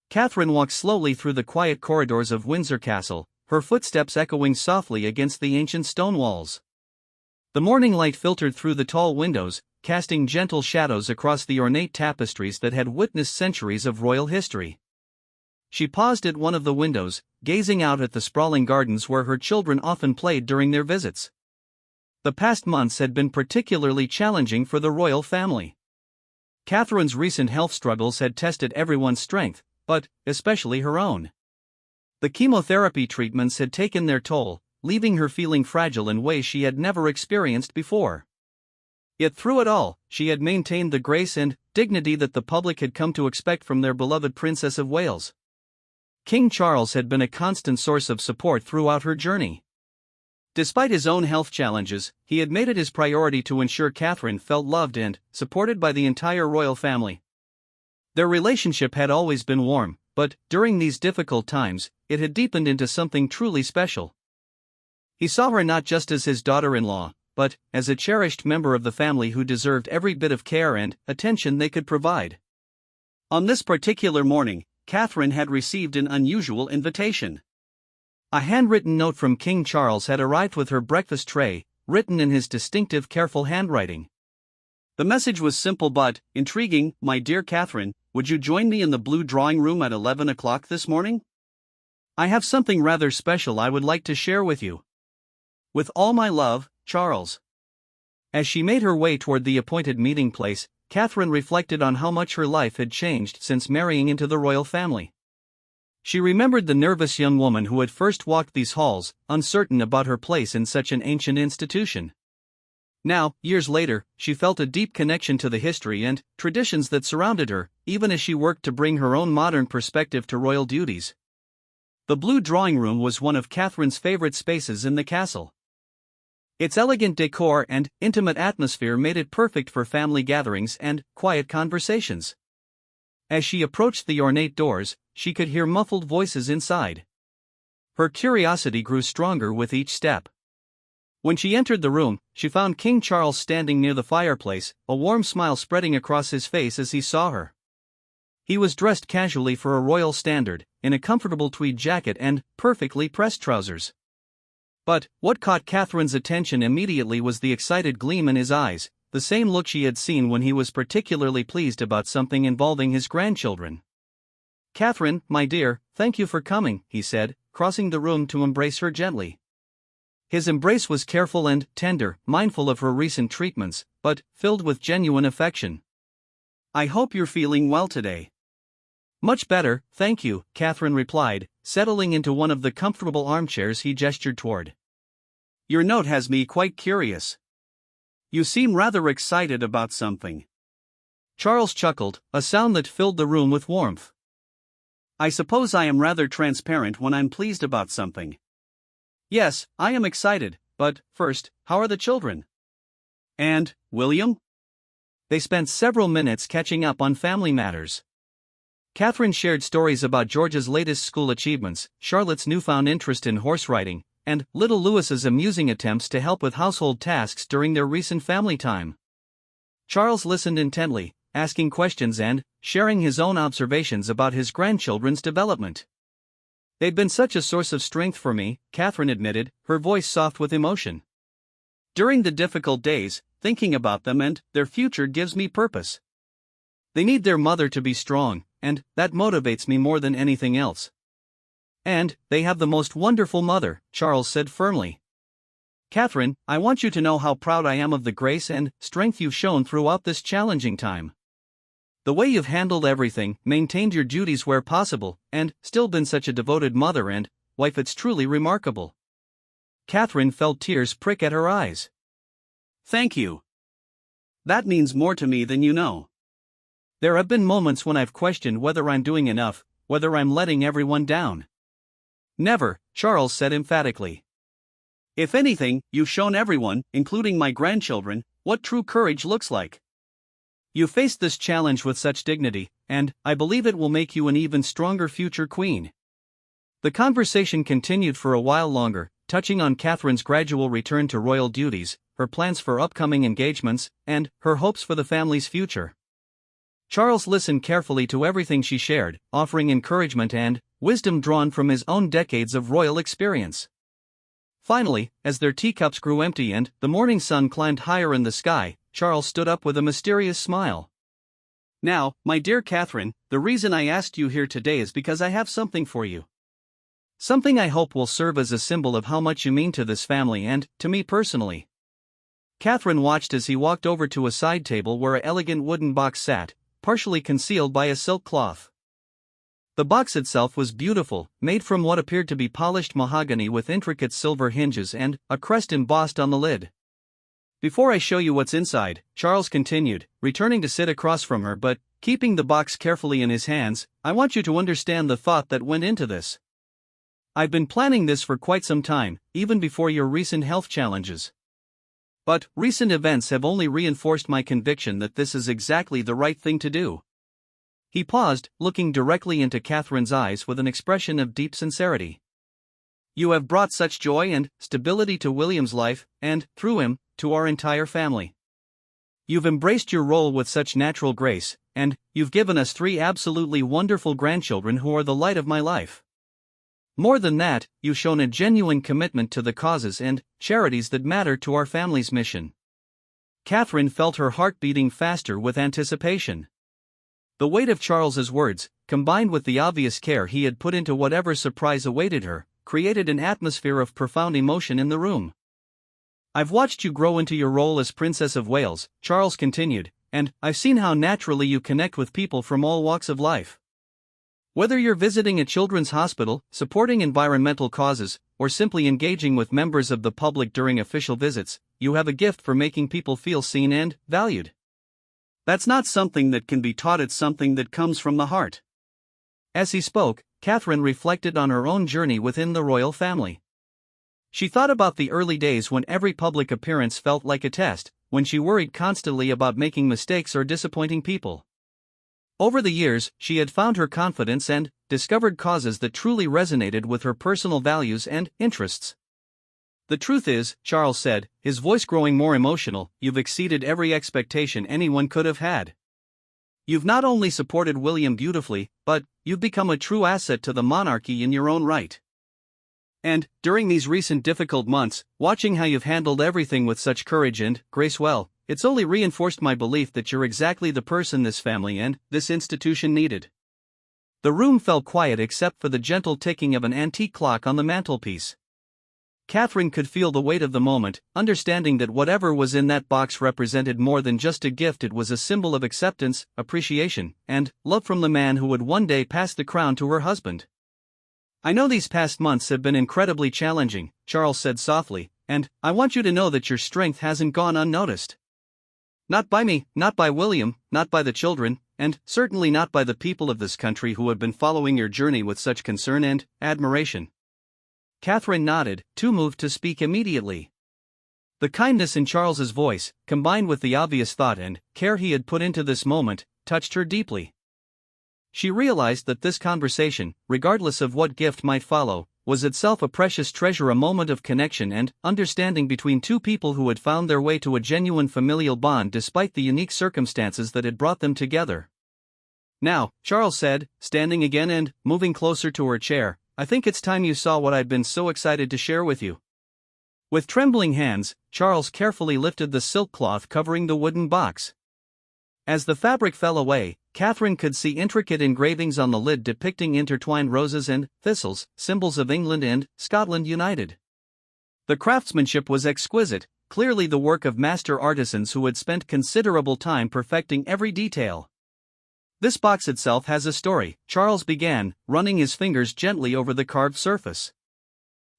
Catherine walked slowly through the quiet corridors of Windsor Castle, her footsteps echoing softly against the ancient stone walls. The morning light filtered through the tall windows, casting gentle shadows across the ornate tapestries that had witnessed centuries of royal history. She paused at one of the windows, gazing out at the sprawling gardens where her children often played during their visits. The past months had been particularly challenging for the royal family. Catherine's recent health struggles had tested everyone's strength, but especially her own. The chemotherapy treatments had taken their toll, leaving her feeling fragile in ways she had never experienced before. Yet through it all, she had maintained the grace and dignity that the public had come to expect from their beloved Princess of Wales. King Charles had been a constant source of support throughout her journey. Despite his own health challenges, he had made it his priority to ensure Catherine felt loved and supported by the entire royal family. Their relationship had always been warm, but during these difficult times, it had deepened into something truly special. He saw her not just as his daughter-in-law, but as a cherished member of the family who deserved every bit of care and attention they could provide. On this particular morning, Catherine had received an unusual invitation. A handwritten note from King Charles had arrived with her breakfast tray, written in his distinctive, careful handwriting. The message was simple but intriguing. "My dear Catherine, would you join me in the blue drawing room at 11 o'clock this morning? I have something rather special I would like to share with you. With all my love, Charles." As she made her way toward the appointed meeting place, Catherine reflected on how much her life had changed since marrying into the royal family. She remembered the nervous young woman who had first walked these halls, uncertain about her place in such an ancient institution. Now, years later, she felt a deep connection to the history and traditions that surrounded her, even as she worked to bring her own modern perspective to royal duties. The blue drawing room was one of Catherine's favorite spaces in the castle. Its elegant decor and intimate atmosphere made it perfect for family gatherings and quiet conversations. As she approached the ornate doors, she could hear muffled voices inside. Her curiosity grew stronger with each step. When she entered the room, she found King Charles standing near the fireplace, a warm smile spreading across his face as he saw her. He was dressed casually for a royal standard, in a comfortable tweed jacket and perfectly pressed trousers. But what caught Catherine's attention immediately was the excited gleam in his eyes, the same look she had seen when he was particularly pleased about something involving his grandchildren. "Catherine, my dear, thank you for coming," he said, crossing the room to embrace her gently. His embrace was careful and tender, mindful of her recent treatments, but filled with genuine affection. "I hope you're feeling well today." "Much better, thank you," Catherine replied, settling into one of the comfortable armchairs he gestured toward. "Your note has me quite curious. You seem rather excited about something." Charles chuckled, a sound that filled the room with warmth. "I suppose I am rather transparent when I'm pleased about something. Yes, I am excited, but first, how are the children? And William?" They spent several minutes catching up on family matters. Catherine shared stories about George's latest school achievements, Charlotte's newfound interest in horse riding, and little Louis's amusing attempts to help with household tasks during their recent family time. Charles listened intently, asking questions and sharing his own observations about his grandchildren's development. "They've been such a source of strength for me," Catherine admitted, her voice soft with emotion. "During the difficult days, thinking about them and their future gives me purpose. They need their mother to be strong, and that motivates me more than anything else." "And they have the most wonderful mother," Charles said firmly. "Catherine, I want you to know how proud I am of the grace and strength you've shown throughout this challenging time. The way you've handled everything, maintained your duties where possible, and still been such a devoted mother and wife, it's truly remarkable." Catherine felt tears prick at her eyes. "Thank you. That means more to me than you know. There have been moments when I've questioned whether I'm doing enough, whether I'm letting everyone down." "Never," Charles said emphatically. "If anything, you've shown everyone, including my grandchildren, what true courage looks like. You faced this challenge with such dignity, and I believe it will make you an even stronger future queen." The conversation continued for a while longer, touching on Catherine's gradual return to royal duties, her plans for upcoming engagements, and her hopes for the family's future. Charles listened carefully to everything she shared, offering encouragement and wisdom drawn from his own decades of royal experience. Finally, as their teacups grew empty and the morning sun climbed higher in the sky, Charles stood up with a mysterious smile. "Now, my dear Catherine, the reason I asked you here today is because I have something for you. Something I hope will serve as a symbol of how much you mean to this family and to me personally." Catherine watched as he walked over to a side table where an elegant wooden box sat, partially concealed by a silk cloth. The box itself was beautiful, made from what appeared to be polished mahogany with intricate silver hinges and a crest embossed on the lid. "Before I show you what's inside," Charles continued, returning to sit across from her but keeping the box carefully in his hands, "I want you to understand the thought that went into this. I've been planning this for quite some time, even before your recent health challenges. But recent events have only reinforced my conviction that this is exactly the right thing to do." He paused, looking directly into Catherine's eyes with an expression of deep sincerity. "You have brought such joy and stability to William's life, and, through him, to our entire family. You've embraced your role with such natural grace, and you've given us 3 absolutely wonderful grandchildren who are the light of my life. More than that, you've shown a genuine commitment to the causes and charities that matter to our family's mission." Catherine felt her heart beating faster with anticipation. The weight of Charles's words, combined with the obvious care he had put into whatever surprise awaited her, created an atmosphere of profound emotion in the room. "I've watched you grow into your role as Princess of Wales," Charles continued, "and I've seen how naturally you connect with people from all walks of life. Whether you're visiting a children's hospital, supporting environmental causes, or simply engaging with members of the public during official visits, you have a gift for making people feel seen and valued. That's not something that can be taught, it's something that comes from the heart." As he spoke, Catherine reflected on her own journey within the royal family. She thought about the early days when every public appearance felt like a test, when she worried constantly about making mistakes or disappointing people. Over the years, she had found her confidence and discovered causes that truly resonated with her personal values and interests. "The truth is," Charles said, his voice growing more emotional, "you've exceeded every expectation anyone could have had. You've not only supported William beautifully, but you've become a true asset to the monarchy in your own right. And, during these recent difficult months, watching how you've handled everything with such courage and grace, well, it's only reinforced my belief that you're exactly the person this family and this institution needed." The room fell quiet except for the gentle ticking of an antique clock on the mantelpiece. Catherine could feel the weight of the moment, understanding that whatever was in that box represented more than just a gift. It was a symbol of acceptance, appreciation, and love from the man who would one day pass the crown to her husband. "I know these past months have been incredibly challenging," Charles said softly, "and I want you to know that your strength hasn't gone unnoticed. Not by me, not by William, not by the children, and certainly not by the people of this country who have been following your journey with such concern and admiration." Catherine nodded, too moved to speak immediately. The kindness in Charles's voice, combined with the obvious thought and care he had put into this moment, touched her deeply. She realized that this conversation, regardless of what gift might follow, was itself a precious treasure, a moment of connection and understanding between two people who had found their way to a genuine familial bond despite the unique circumstances that had brought them together. "Now," Charles said, standing again and moving closer to her chair, "I think it's time you saw what I've been so excited to share with you." With trembling hands, Charles carefully lifted the silk cloth covering the wooden box. As the fabric fell away, Catherine could see intricate engravings on the lid depicting intertwined roses and thistles, symbols of England and Scotland united. The craftsmanship was exquisite, clearly the work of master artisans who had spent considerable time perfecting every detail. "This box itself has a story," Charles began, running his fingers gently over the carved surface.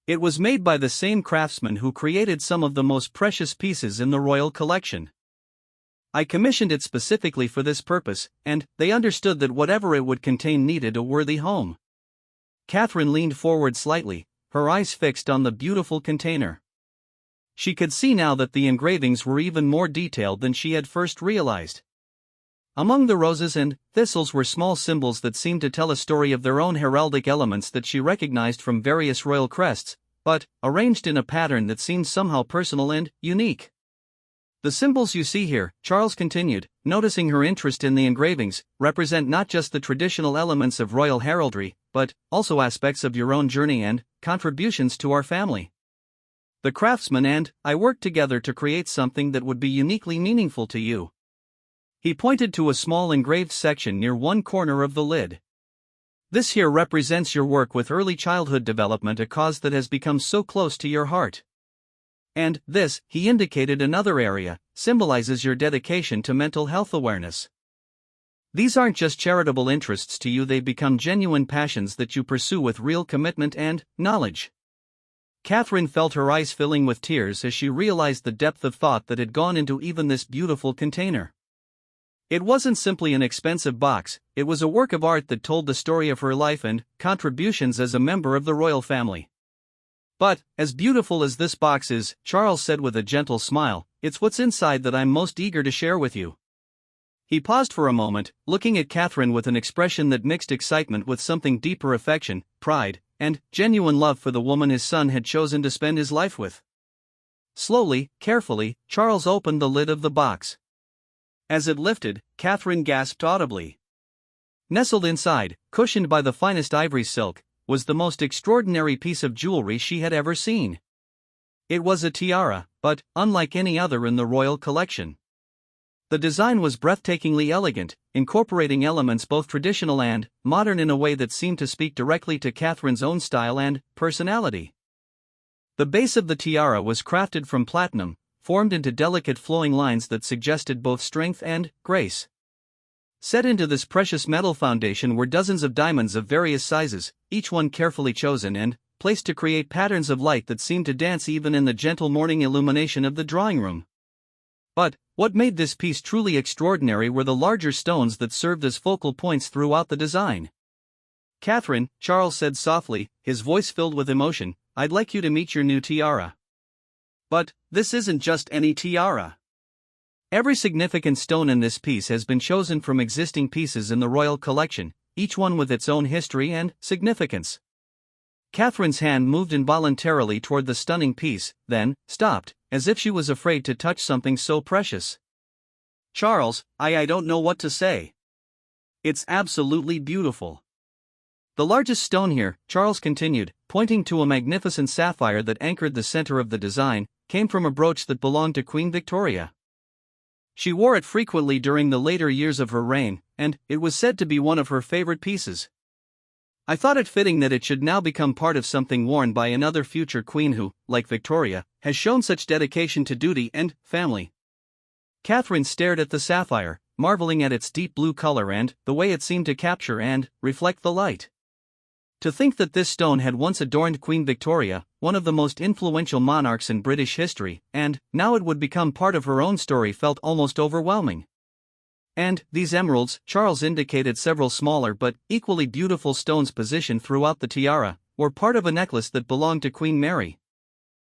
"It was made by the same craftsman who created some of the most precious pieces in the royal collection. I commissioned it specifically for this purpose, and they understood that whatever it would contain needed a worthy home." Catherine leaned forward slightly, her eyes fixed on the beautiful container. She could see now that the engravings were even more detailed than she had first realized. Among the roses and thistles were small symbols that seemed to tell a story of their own heraldic elements that she recognized from various royal crests, but arranged in a pattern that seemed somehow personal and unique. The symbols you see here, Charles continued, noticing her interest in the engravings, represent not just the traditional elements of royal heraldry, but also aspects of your own journey and contributions to our family. The craftsman and I worked together to create something that would be uniquely meaningful to you. He pointed to a small engraved section near one corner of the lid. This here represents your work with early childhood development, a cause that has become so close to your heart. And this, he indicated another area, symbolizes your dedication to mental health awareness. These aren't just charitable interests to you, they become genuine passions that you pursue with real commitment and knowledge. Catherine felt her eyes filling with tears as she realized the depth of thought that had gone into even this beautiful container. It wasn't simply an expensive box, it was a work of art that told the story of her life and contributions as a member of the royal family. But, as beautiful as this box is, Charles said with a gentle smile, it's what's inside that I'm most eager to share with you. He paused for a moment, looking at Catherine with an expression that mixed excitement with something deeper: affection, pride, and genuine love for the woman his son had chosen to spend his life with. Slowly, carefully, Charles opened the lid of the box. As it lifted, Catherine gasped audibly. Nestled inside, cushioned by the finest ivory silk, was the most extraordinary piece of jewelry she had ever seen. It was a tiara, but unlike any other in the royal collection. The design was breathtakingly elegant, incorporating elements both traditional and modern in a way that seemed to speak directly to Catherine's own style and personality. The base of the tiara was crafted from platinum, formed into delicate flowing lines that suggested both strength and grace. Set into this precious metal foundation were dozens of diamonds of various sizes, each one carefully chosen and placed to create patterns of light that seemed to dance even in the gentle morning illumination of the drawing room. But what made this piece truly extraordinary were the larger stones that served as focal points throughout the design. Catherine, Charles said softly, his voice filled with emotion, I'd like you to meet your new tiara. But this isn't just any tiara. Every significant stone in this piece has been chosen from existing pieces in the royal collection, each one with its own history and significance. Catherine's hand moved involuntarily toward the stunning piece, then stopped, as if she was afraid to touch something so precious. Charles, I don't know what to say. It's absolutely beautiful. The largest stone here, Charles continued, pointing to a magnificent sapphire that anchored the center of the design, came from a brooch that belonged to Queen Victoria. She wore it frequently during the later years of her reign, and it was said to be one of her favorite pieces. I thought it fitting that it should now become part of something worn by another future queen who, like Victoria, has shown such dedication to duty and family. Catherine stared at the sapphire, marveling at its deep blue color and the way it seemed to capture and reflect the light. To think that this stone had once adorned Queen Victoria, one of the most influential monarchs in British history, and now it would become part of her own story felt almost overwhelming. And these emeralds, Charles indicated several smaller but equally beautiful stones positioned throughout the tiara, were part of a necklace that belonged to Queen Mary.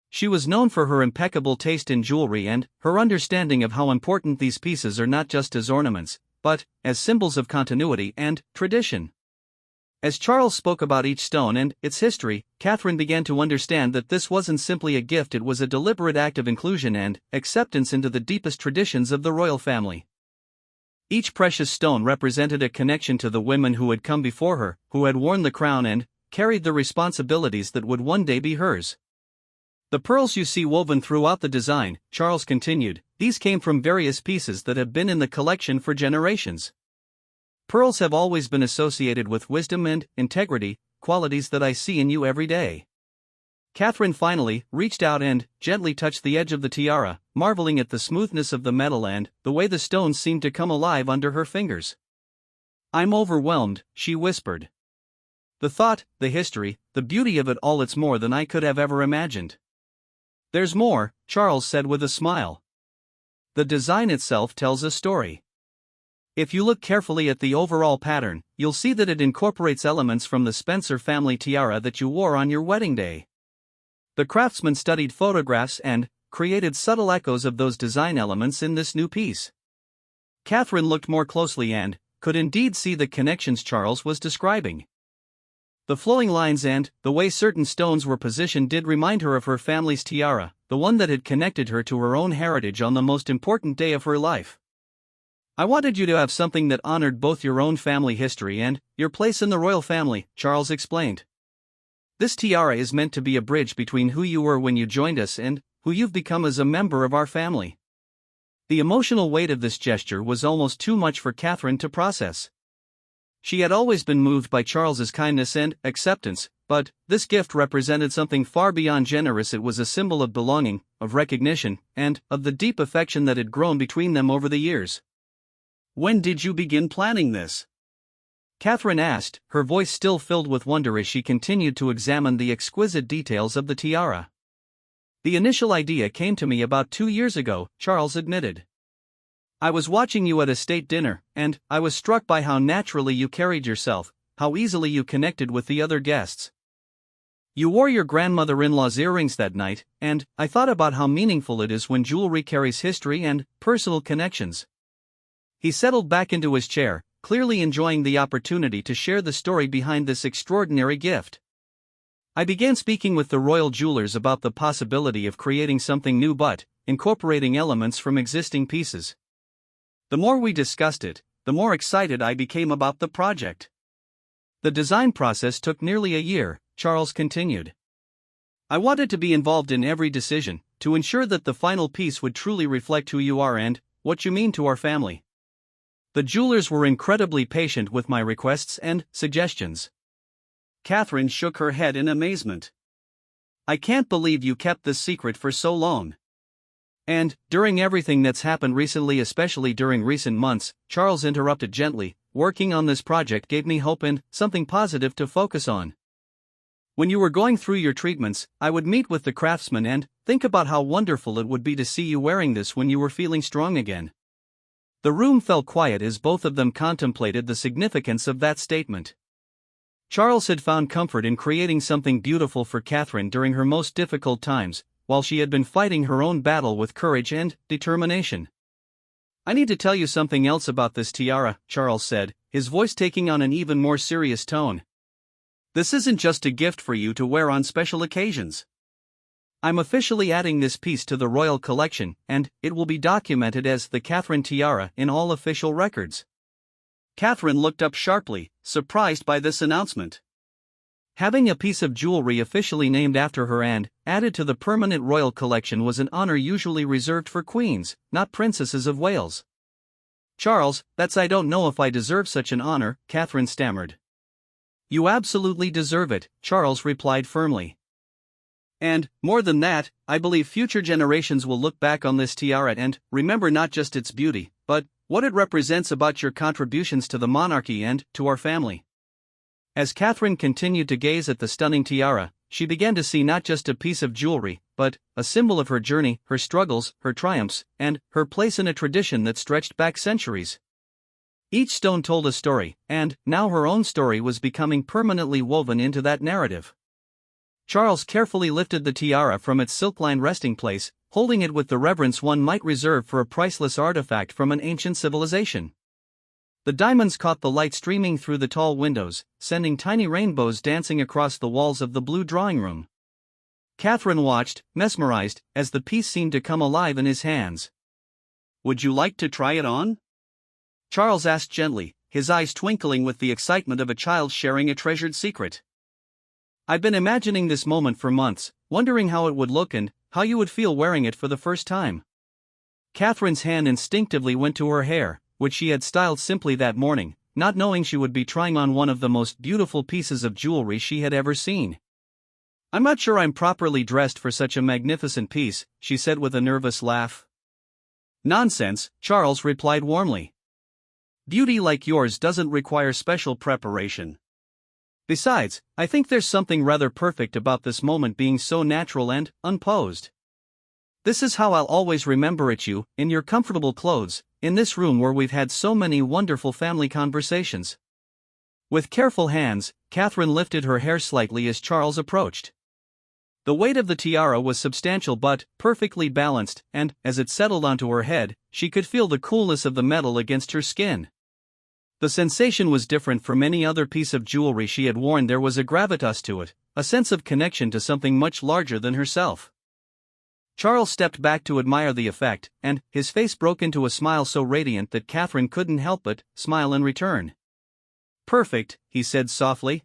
She was known for her impeccable taste in jewelry and her understanding of how important these pieces are not just as ornaments, but as symbols of continuity and tradition. As Charles spoke about each stone and its history, Catherine began to understand that this wasn't simply a gift, it was a deliberate act of inclusion and acceptance into the deepest traditions of the royal family. Each precious stone represented a connection to the women who had come before her, who had worn the crown and carried the responsibilities that would one day be hers. The pearls you see woven throughout the design, Charles continued, these came from various pieces that have been in the collection for generations. Pearls have always been associated with wisdom and integrity, qualities that I see in you every day. Catherine finally reached out and gently touched the edge of the tiara, marveling at the smoothness of the metal and the way the stones seemed to come alive under her fingers. I'm overwhelmed, she whispered. The thought, the history, the beauty of it all, it's more than I could have ever imagined. There's more, Charles said with a smile. The design itself tells a story. If you look carefully at the overall pattern, you'll see that it incorporates elements from the Spencer family tiara that you wore on your wedding day. The craftsman studied photographs and created subtle echoes of those design elements in this new piece. Catherine looked more closely and could indeed see the connections Charles was describing. The flowing lines and the way certain stones were positioned did remind her of her family's tiara, the one that had connected her to her own heritage on the most important day of her life. "I wanted you to have something that honored both your own family history and your place in the royal family," Charles explained. "This tiara is meant to be a bridge between who you were when you joined us and who you've become as a member of our family." The emotional weight of this gesture was almost too much for Catherine to process. She had always been moved by Charles's kindness and acceptance, but this gift represented something far beyond generous. It was a symbol of belonging, of recognition, and of the deep affection that had grown between them over the years. "When did you begin planning this?" Catherine asked, her voice still filled with wonder as she continued to examine the exquisite details of the tiara. "The initial idea came to me about 2 years ago," Charles admitted. "I was watching you at a state dinner, and I was struck by how naturally you carried yourself, how easily you connected with the other guests. You wore your grandmother-in-law's earrings that night, and I thought about how meaningful it is when jewelry carries history and personal connections." He settled back into his chair, clearly enjoying the opportunity to share the story behind this extraordinary gift. "I began speaking with the royal jewelers about the possibility of creating something new but incorporating elements from existing pieces. The more we discussed it, the more excited I became about the project. The design process took nearly a year," Charles continued. "I wanted to be involved in every decision, to ensure that the final piece would truly reflect who you are and what you mean to our family. The jewelers were incredibly patient with my requests and suggestions." Catherine shook her head in amazement. "I can't believe you kept this secret for so long." "And, during everything that's happened recently, especially during recent months," Charles interrupted gently, "working on this project gave me hope and something positive to focus on. When you were going through your treatments, I would meet with the craftsmen and think about how wonderful it would be to see you wearing this when you were feeling strong again." The room fell quiet as both of them contemplated the significance of that statement. Charles had found comfort in creating something beautiful for Catherine during her most difficult times, while she had been fighting her own battle with courage and determination. "I need to tell you something else about this tiara," Charles said, his voice taking on an even more serious tone. "This isn't just a gift for you to wear on special occasions. I'm officially adding this piece to the royal collection, and it will be documented as the Catherine tiara in all official records." Catherine looked up sharply, surprised by this announcement. Having a piece of jewelry officially named after her and added to the permanent royal collection was an honor usually reserved for queens, not princesses of Wales. "Charles, I don't know if I deserve such an honor," Catherine stammered. "You absolutely deserve it," Charles replied firmly. "And, more than that, I believe future generations will look back on this tiara and remember not just its beauty, but what it represents about your contributions to the monarchy and to our family." As Catherine continued to gaze at the stunning tiara, she began to see not just a piece of jewelry, but a symbol of her journey, her struggles, her triumphs, and her place in a tradition that stretched back centuries. Each stone told a story, and now her own story was becoming permanently woven into that narrative. Charles carefully lifted the tiara from its silk-lined resting place, holding it with the reverence one might reserve for a priceless artifact from an ancient civilization. The diamonds caught the light streaming through the tall windows, sending tiny rainbows dancing across the walls of the blue drawing room. Catherine watched, mesmerized, as the piece seemed to come alive in his hands. "Would you like to try it on?" Charles asked gently, his eyes twinkling with the excitement of a child sharing a treasured secret. "I've been imagining this moment for months, wondering how it would look and how you would feel wearing it for the first time." Catherine's hand instinctively went to her hair, which she had styled simply that morning, not knowing she would be trying on one of the most beautiful pieces of jewelry she had ever seen. "I'm not sure I'm properly dressed for such a magnificent piece," she said with a nervous laugh. "Nonsense," Charles replied warmly. "Beauty like yours doesn't require special preparation. Besides, I think there's something rather perfect about this moment being so natural and unposed. This is how I'll always remember it, you, in your comfortable clothes, in this room where we've had so many wonderful family conversations." With careful hands, Catherine lifted her hair slightly as Charles approached. The weight of the tiara was substantial but perfectly balanced, and, as it settled onto her head, she could feel the coolness of the metal against her skin. The sensation was different from any other piece of jewelry she had worn. There was a gravitas to it, a sense of connection to something much larger than herself. Charles stepped back to admire the effect, and his face broke into a smile so radiant that Catherine couldn't help but smile in return. "Perfect," he said softly.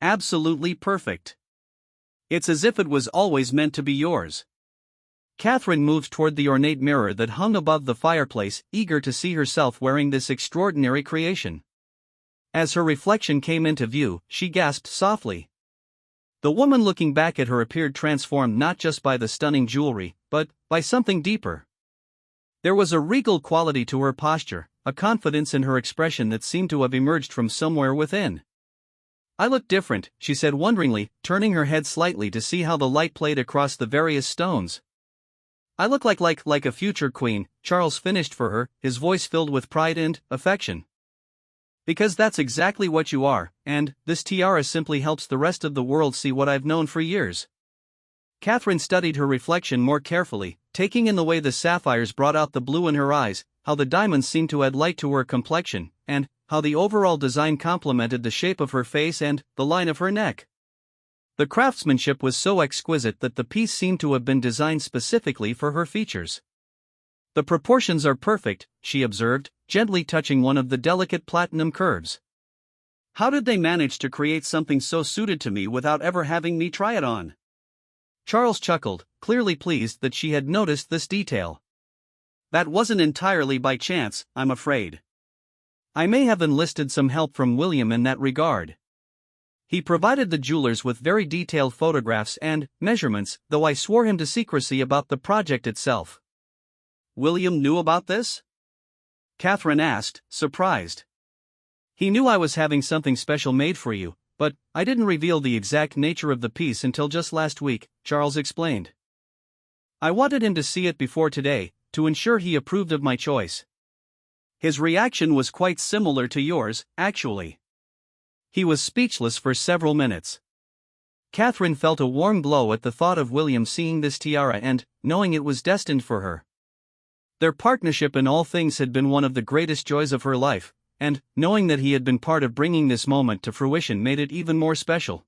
"Absolutely perfect. It's as if it was always meant to be yours." Catherine moved toward the ornate mirror that hung above the fireplace, eager to see herself wearing this extraordinary creation. As her reflection came into view, she gasped softly. The woman looking back at her appeared transformed not just by the stunning jewelry, but by something deeper. There was a regal quality to her posture, a confidence in her expression that seemed to have emerged from somewhere within. "I look different," she said wonderingly, turning her head slightly to see how the light played across the various stones. "I look like a future queen," Charles finished for her, his voice filled with pride and affection. "Because that's exactly what you are, and this tiara simply helps the rest of the world see what I've known for years." Catherine studied her reflection more carefully, taking in the way the sapphires brought out the blue in her eyes, how the diamonds seemed to add light to her complexion, and how the overall design complemented the shape of her face and the line of her neck. The craftsmanship was so exquisite that the piece seemed to have been designed specifically for her features. "The proportions are perfect," she observed, gently touching one of the delicate platinum curves. "How did they manage to create something so suited to me without ever having me try it on?" Charles chuckled, clearly pleased that she had noticed this detail. "That wasn't entirely by chance, I'm afraid. I may have enlisted some help from William in that regard. He provided the jewelers with very detailed photographs and measurements, though I swore him to secrecy about the project itself." "William knew about this?" Catherine asked, surprised. "He knew I was having something special made for you, but I didn't reveal the exact nature of the piece until just last week," Charles explained. "I wanted him to see it before today, to ensure he approved of my choice." His reaction was quite similar to yours, actually. He was speechless for several minutes. Catherine felt a warm glow at the thought of William seeing this tiara and knowing it was destined for her. Their partnership in all things had been one of the greatest joys of her life, and knowing that he had been part of bringing this moment to fruition made it even more special.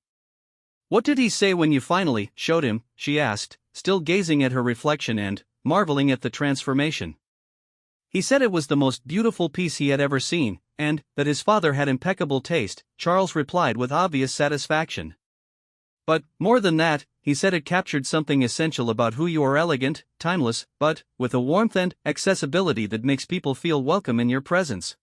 "What did he say when you finally showed him?" she asked, still gazing at her reflection and marveling at the transformation. "He said it was the most beautiful piece he had ever seen, and that his father had impeccable taste," Charles replied with obvious satisfaction. "But, more than that, he said it captured something essential about who you are: elegant, timeless, but with a warmth and accessibility that makes people feel welcome in your presence."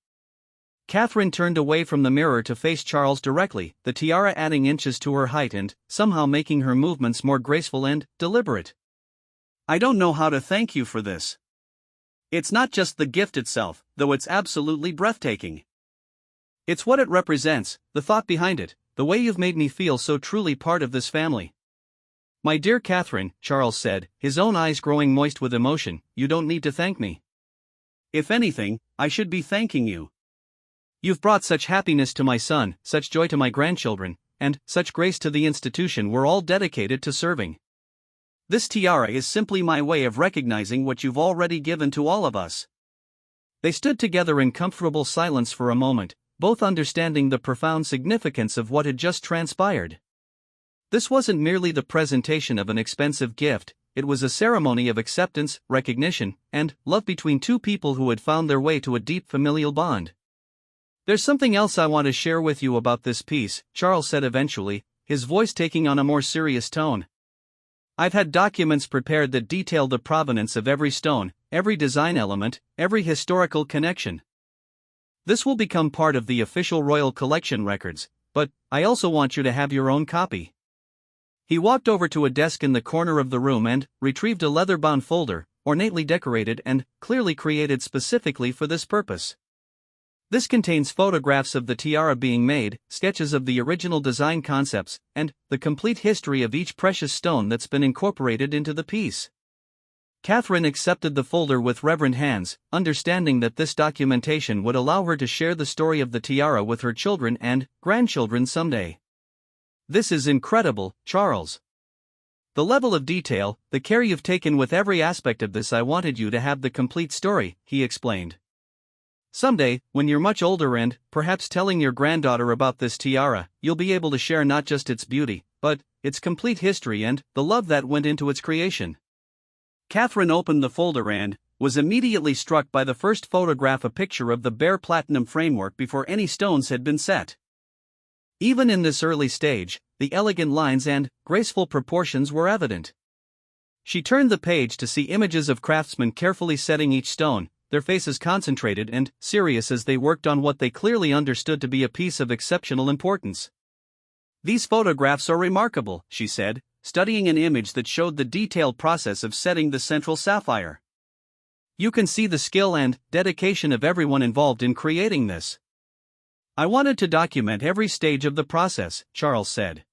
Catherine turned away from the mirror to face Charles directly, the tiara adding inches to her height and somehow making her movements more graceful and deliberate. "I don't know how to thank you for this. It's not just the gift itself, though it's absolutely breathtaking. It's what it represents, the thought behind it, the way you've made me feel so truly part of this family." "My dear Catherine," Charles said, his own eyes growing moist with emotion, "you don't need to thank me. If anything, I should be thanking you. You've brought such happiness to my son, such joy to my grandchildren, and such grace to the institution we're all dedicated to serving. This tiara is simply my way of recognizing what you've already given to all of us." They stood together in comfortable silence for a moment, both understanding the profound significance of what had just transpired. This wasn't merely the presentation of an expensive gift, it was a ceremony of acceptance, recognition, and love between two people who had found their way to a deep familial bond. "There's something else I want to share with you about this piece," Charles said eventually, his voice taking on a more serious tone. "I've had documents prepared that detail the provenance of every stone, every design element, every historical connection. This will become part of the official royal collection records, but I also want you to have your own copy." He walked over to a desk in the corner of the room and retrieved a leather-bound folder, ornately decorated and clearly created specifically for this purpose. This contains photographs of the tiara being made, sketches of the original design concepts, and the complete history of each precious stone that's been incorporated into the piece. Catherine accepted the folder with reverent hands, understanding that this documentation would allow her to share the story of the tiara with her children and grandchildren someday. "This is incredible, Charles. The level of detail, the care you've taken with every aspect of this. I wanted you to have the complete story," he explained. Someday, when you're much older and, perhaps telling your granddaughter about this tiara, you'll be able to share not just its beauty, but its complete history and the love that went into its creation. Catherine opened the folder and was immediately struck by the first photograph, a picture of the bare platinum framework before any stones had been set. Even in this early stage, the elegant lines and graceful proportions were evident. She turned the page to see images of craftsmen carefully setting each stone, their faces concentrated and serious as they worked on what they clearly understood to be a piece of exceptional importance. "These photographs are remarkable," she said, studying an image that showed the detailed process of setting the central sapphire. "You can see the skill and dedication of everyone involved in creating this." "I wanted to document every stage of the process," Charles said.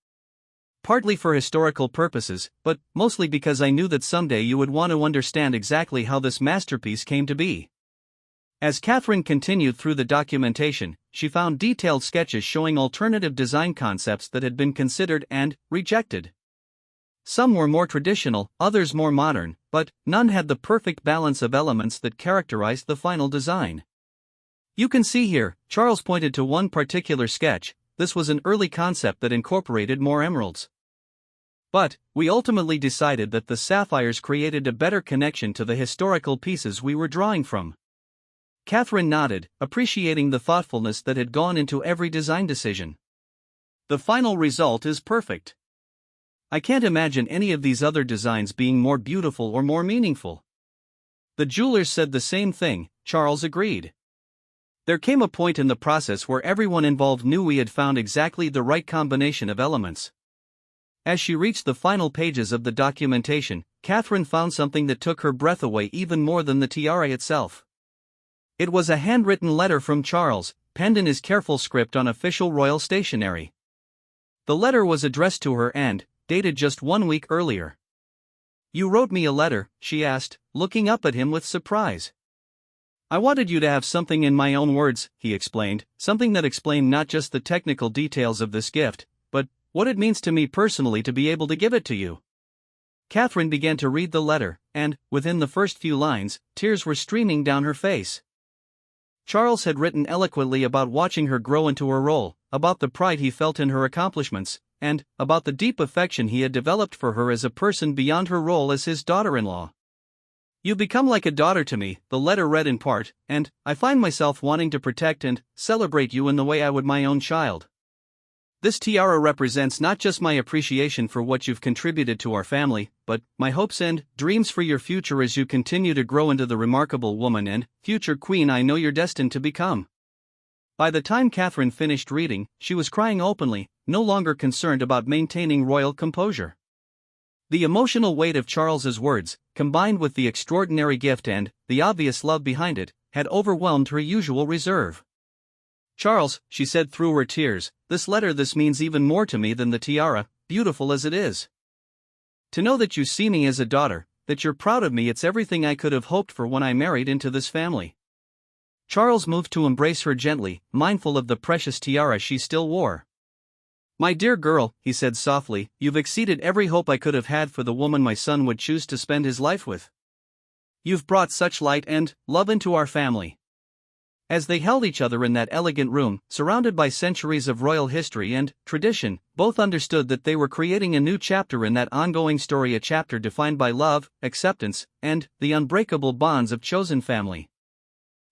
"Partly for historical purposes, but mostly because I knew that someday you would want to understand exactly how this masterpiece came to be." As Catherine continued through the documentation, she found detailed sketches showing alternative design concepts that had been considered and rejected. Some were more traditional, others more modern, but none had the perfect balance of elements that characterized the final design. "You can see here," Charles pointed to one particular sketch. This was an early concept that incorporated more emeralds. "But we ultimately decided that the sapphires created a better connection to the historical pieces we were drawing from." Catherine nodded, appreciating the thoughtfulness that had gone into every design decision. "The final result is perfect. I can't imagine any of these other designs being more beautiful or more meaningful." The jewelers said the same thing, Charles agreed. "There came a point in the process where everyone involved knew we had found exactly the right combination of elements." As she reached the final pages of the documentation, Catherine found something that took her breath away even more than the tiara itself. It was a handwritten letter from Charles, penned in his careful script on official royal stationery. The letter was addressed to her and dated just 1 week earlier. "You wrote me a letter?" she asked, looking up at him with surprise. "I wanted you to have something in my own words," he explained, "something that explained not just the technical details of this gift, but what it means to me personally to be able to give it to you." Catherine began to read the letter, and, within the first few lines, tears were streaming down her face. Charles had written eloquently about watching her grow into her role, about the pride he felt in her accomplishments, and about the deep affection he had developed for her as a person beyond her role as his daughter-in-law. "You've become like a daughter to me," the letter read in part, "and I find myself wanting to protect and celebrate you in the way I would my own child. This tiara represents not just my appreciation for what you've contributed to our family, but my hopes and dreams for your future as you continue to grow into the remarkable woman and future queen I know you're destined to become." By the time Catherine finished reading, she was crying openly, no longer concerned about maintaining royal composure. The emotional weight of Charles's words, combined with the extraordinary gift and the obvious love behind it, had overwhelmed her usual reserve. "Charles," she said through her tears, this means even more to me than the tiara, beautiful as it is. To know that you see me as a daughter, that you're proud of me, it's everything I could have hoped for when I married into this family." Charles moved to embrace her gently, mindful of the precious tiara she still wore. "My dear girl," he said softly, "you've exceeded every hope I could have had for the woman my son would choose to spend his life with. You've brought such light and love into our family." As they held each other in that elegant room, surrounded by centuries of royal history and tradition, both understood that they were creating a new chapter in that ongoing story, a chapter defined by love, acceptance, and the unbreakable bonds of chosen family.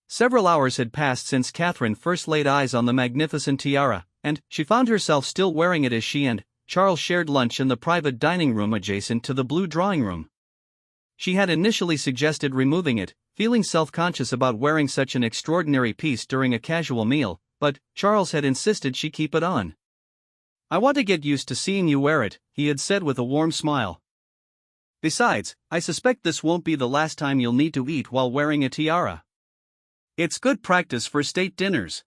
Several hours had passed since Catherine first laid eyes on the magnificent tiara, and she found herself still wearing it as she and Charles shared lunch in the private dining room adjacent to the blue drawing room. She had initially suggested removing it, feeling self-conscious about wearing such an extraordinary piece during a casual meal, but Charles had insisted she keep it on. "I want to get used to seeing you wear it," he had said with a warm smile. "Besides, I suspect this won't be the last time you'll need to eat while wearing a tiara. It's good practice for state dinners."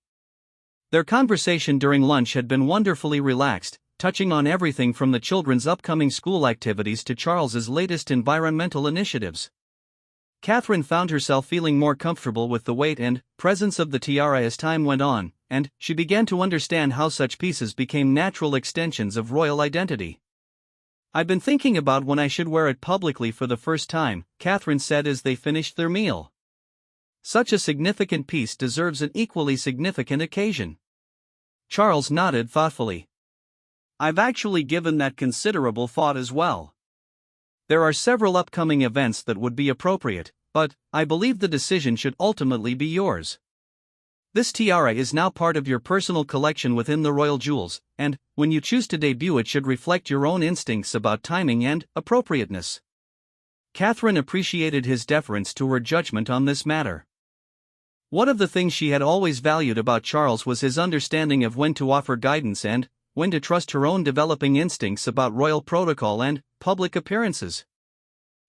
Their conversation during lunch had been wonderfully relaxed, touching on everything from the children's upcoming school activities to Charles's latest environmental initiatives. Catherine found herself feeling more comfortable with the weight and presence of the tiara as time went on, and she began to understand how such pieces became natural extensions of royal identity. "I've been thinking about when I should wear it publicly for the first time," Catherine said as they finished their meal. Such a significant piece deserves an equally significant occasion. Charles nodded thoughtfully. I've actually given that considerable thought as well. There are several upcoming events that would be appropriate, but I believe the decision should ultimately be yours. This tiara is now part of your personal collection within the royal jewels, and when you choose to debut it should reflect your own instincts about timing and appropriateness. Catherine appreciated his deference to her judgment on this matter. One of the things she had always valued about Charles was his understanding of when to offer guidance and when to trust her own developing instincts about royal protocol and public appearances.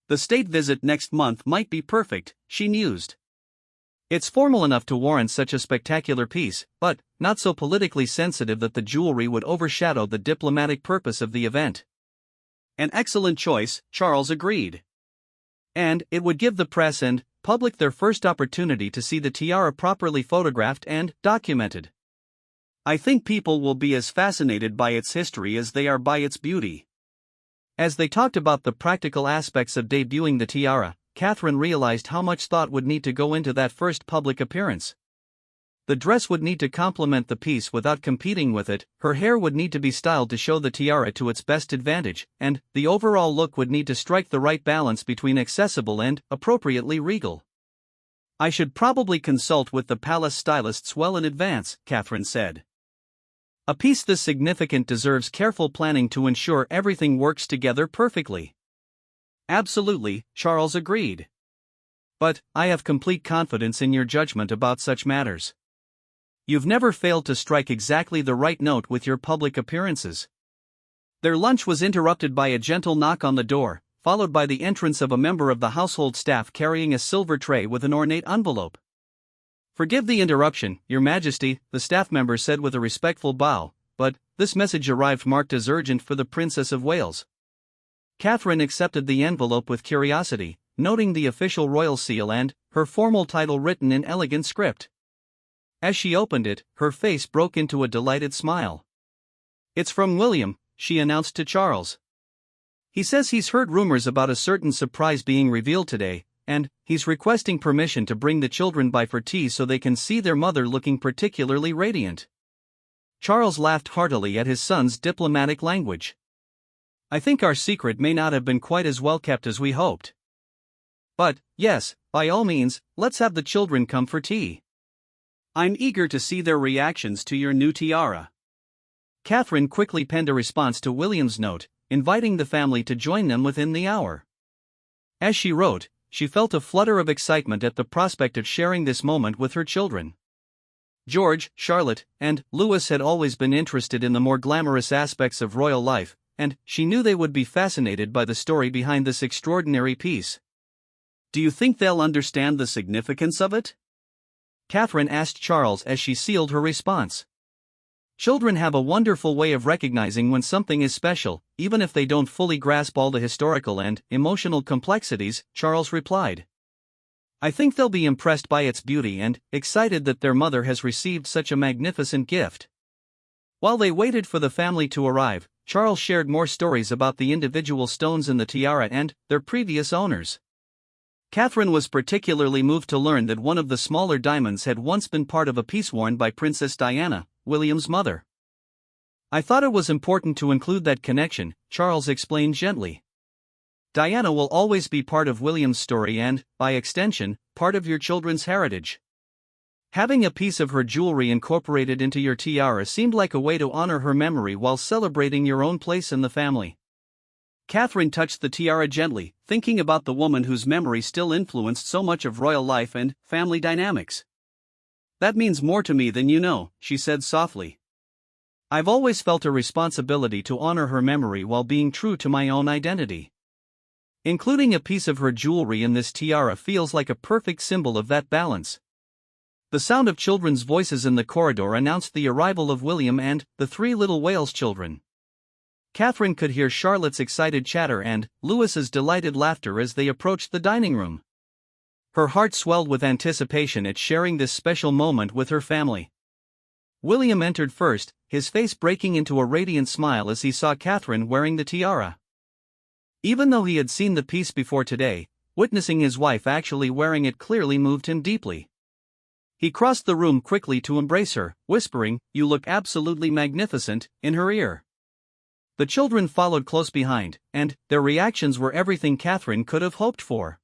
The state visit next month might be perfect, she mused. It's formal enough to warrant such a spectacular piece, but not so politically sensitive that the jewelry would overshadow the diplomatic purpose of the event. An excellent choice, Charles agreed. And it would give the press and public their first opportunity to see the tiara properly photographed and documented. I think people will be as fascinated by its history as they are by its beauty. As they talked about the practical aspects of debuting the tiara, Catherine realized how much thought would need to go into that first public appearance. The dress would need to complement the piece without competing with it, her hair would need to be styled to show the tiara to its best advantage, and the overall look would need to strike the right balance between accessible and appropriately regal. I should probably consult with the palace stylists well in advance, Catherine said. A piece this significant deserves careful planning to ensure everything works together perfectly. Absolutely, Charles agreed. But I have complete confidence in your judgment about such matters. You've never failed to strike exactly the right note with your public appearances. Their lunch was interrupted by a gentle knock on the door, followed by the entrance of a member of the household staff carrying a silver tray with an ornate envelope. Forgive the interruption, Your Majesty, the staff member said with a respectful bow, but this message arrived marked as urgent for the Princess of Wales. Catherine accepted the envelope with curiosity, noting the official royal seal and her formal title written in elegant script. As she opened it, her face broke into a delighted smile. It's from William, she announced to Charles. He says he's heard rumors about a certain surprise being revealed today, and he's requesting permission to bring the children by for tea so they can see their mother looking particularly radiant. Charles laughed heartily at his son's diplomatic language. I think our secret may not have been quite as well kept as we hoped. But, yes, by all means, let's have the children come for tea. I'm eager to see their reactions to your new tiara. Catherine quickly penned a response to William's note, inviting the family to join them within the hour. As she wrote, she felt a flutter of excitement at the prospect of sharing this moment with her children. George, Charlotte, and Louis had always been interested in the more glamorous aspects of royal life, and she knew they would be fascinated by the story behind this extraordinary piece. Do you think they'll understand the significance of it? Catherine asked Charles as she sealed her response. Children have a wonderful way of recognizing when something is special, even if they don't fully grasp all the historical and emotional complexities, Charles replied. I think they'll be impressed by its beauty and excited that their mother has received such a magnificent gift. While they waited for the family to arrive, Charles shared more stories about the individual stones in the tiara and their previous owners. Catherine was particularly moved to learn that one of the smaller diamonds had once been part of a piece worn by Princess Diana, William's mother. I thought it was important to include that connection, Charles explained gently. Diana will always be part of William's story and, by extension, part of your children's heritage. Having a piece of her jewelry incorporated into your tiara seemed like a way to honor her memory while celebrating your own place in the family. Catherine touched the tiara gently, thinking about the woman whose memory still influenced so much of royal life and family dynamics. That means more to me than you know, she said softly. I've always felt a responsibility to honor her memory while being true to my own identity. Including a piece of her jewelry in this tiara feels like a perfect symbol of that balance. The sound of children's voices in the corridor announced the arrival of William and the three little Wales children. Catherine could hear Charlotte's excited chatter and Louis's delighted laughter as they approached the dining room. Her heart swelled with anticipation at sharing this special moment with her family. William entered first, his face breaking into a radiant smile as he saw Catherine wearing the tiara. Even though he had seen the piece before today, witnessing his wife actually wearing it clearly moved him deeply. He crossed the room quickly to embrace her, whispering, "You look absolutely magnificent," in her ear. The children followed close behind, and their reactions were everything Catherine could have hoped for.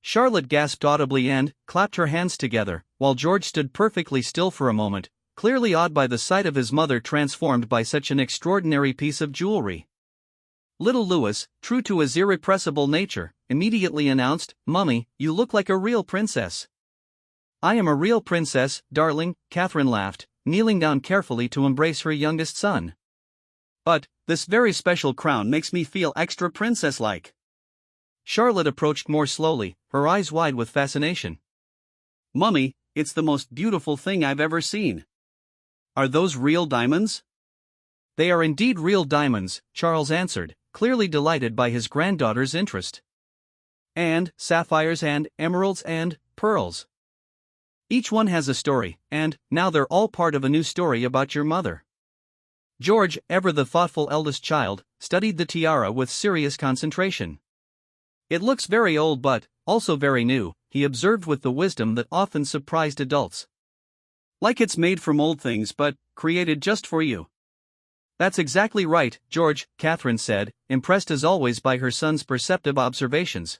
Charlotte gasped audibly and clapped her hands together, while George stood perfectly still for a moment, clearly awed by the sight of his mother transformed by such an extraordinary piece of jewelry. Little Louis, true to his irrepressible nature, immediately announced, "Mummy, you look like a real princess." "I am a real princess, darling," Catherine laughed, kneeling down carefully to embrace her youngest son. "But this very special crown makes me feel extra princess-like." Charlotte approached more slowly, her eyes wide with fascination. "Mummy, it's the most beautiful thing I've ever seen. Are those real diamonds?" "They are indeed real diamonds," Charles answered, clearly delighted by his granddaughter's interest. "And sapphires and emeralds and pearls. Each one has a story, and now they're all part of a new story about your mother." George, ever the thoughtful eldest child, studied the tiara with serious concentration. "It looks very old but also very new," he observed with the wisdom that often surprised adults. "Like it's made from old things but created just for you." "That's exactly right, George," Catherine said, impressed as always by her son's perceptive observations.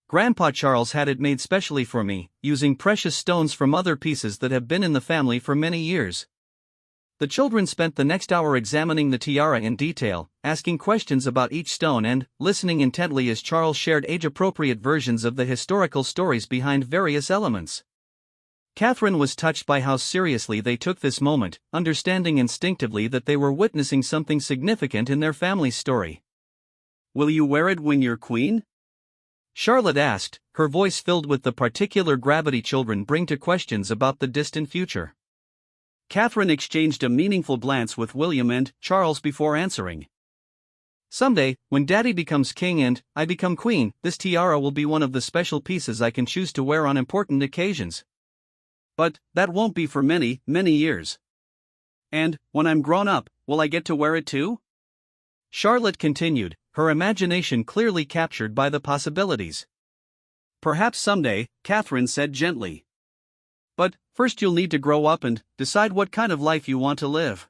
"Grandpa Charles had it made specially for me, using precious stones from other pieces that have been in the family for many years." The children spent the next hour examining the tiara in detail, asking questions about each stone and listening intently as Charles shared age-appropriate versions of the historical stories behind various elements. Catherine was touched by how seriously they took this moment, understanding instinctively that they were witnessing something significant in their family's story. "Will you wear it when you're queen?" Charlotte asked, her voice filled with the particular gravity children bring to questions about the distant future. Catherine exchanged a meaningful glance with William and Charles before answering. "Someday, when Daddy becomes king and I become queen, this tiara will be one of the special pieces I can choose to wear on important occasions. But that won't be for many, many years. And when I'm grown up, will I get to wear it too?" Charlotte continued, her imagination clearly captured by the possibilities. "Perhaps someday," Catherine said gently. "But first you'll need to grow up and decide what kind of life you want to live.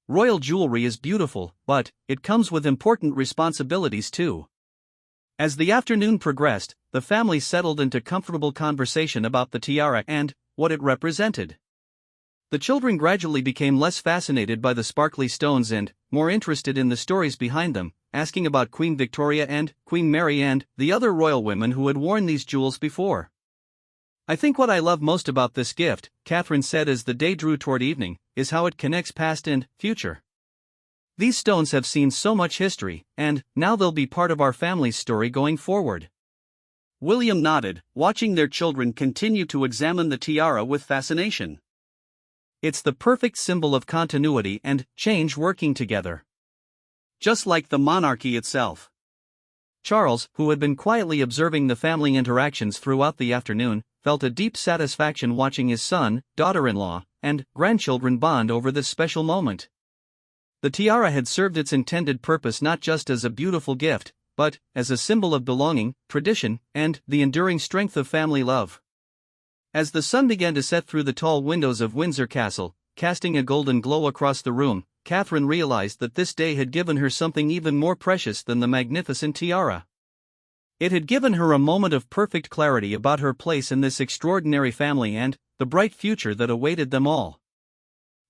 Royal jewelry is beautiful, but it comes with important responsibilities too." As the afternoon progressed, the family settled into comfortable conversation about the tiara and what it represented. The children gradually became less fascinated by the sparkly stones and more interested in the stories behind them, asking about Queen Victoria and Queen Mary and the other royal women who had worn these jewels before. "I think what I love most about this gift," Catherine said as the day drew toward evening, "is how it connects past and future. These stones have seen so much history, and now they'll be part of our family's story going forward." William nodded, watching their children continue to examine the tiara with fascination. "It's the perfect symbol of continuity and change working together. Just like the monarchy itself." Charles, who had been quietly observing the family interactions throughout the afternoon, felt a deep satisfaction watching his son, daughter-in-law, and grandchildren bond over this special moment. The tiara had served its intended purpose not just as a beautiful gift, but as a symbol of belonging, tradition, and the enduring strength of family love. As the sun began to set through the tall windows of Windsor Castle, casting a golden glow across the room, Catherine realized that this day had given her something even more precious than the magnificent tiara. It had given her a moment of perfect clarity about her place in this extraordinary family and the bright future that awaited them all.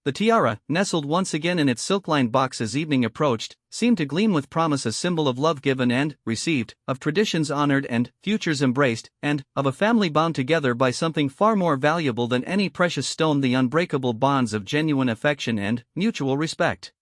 The tiara, nestled once again in its silk-lined box as evening approached, seemed to gleam with promise, a symbol of love given and received, of traditions honored and futures embraced, and of a family bound together by something far more valuable than any precious stone: the unbreakable bonds of genuine affection and mutual respect.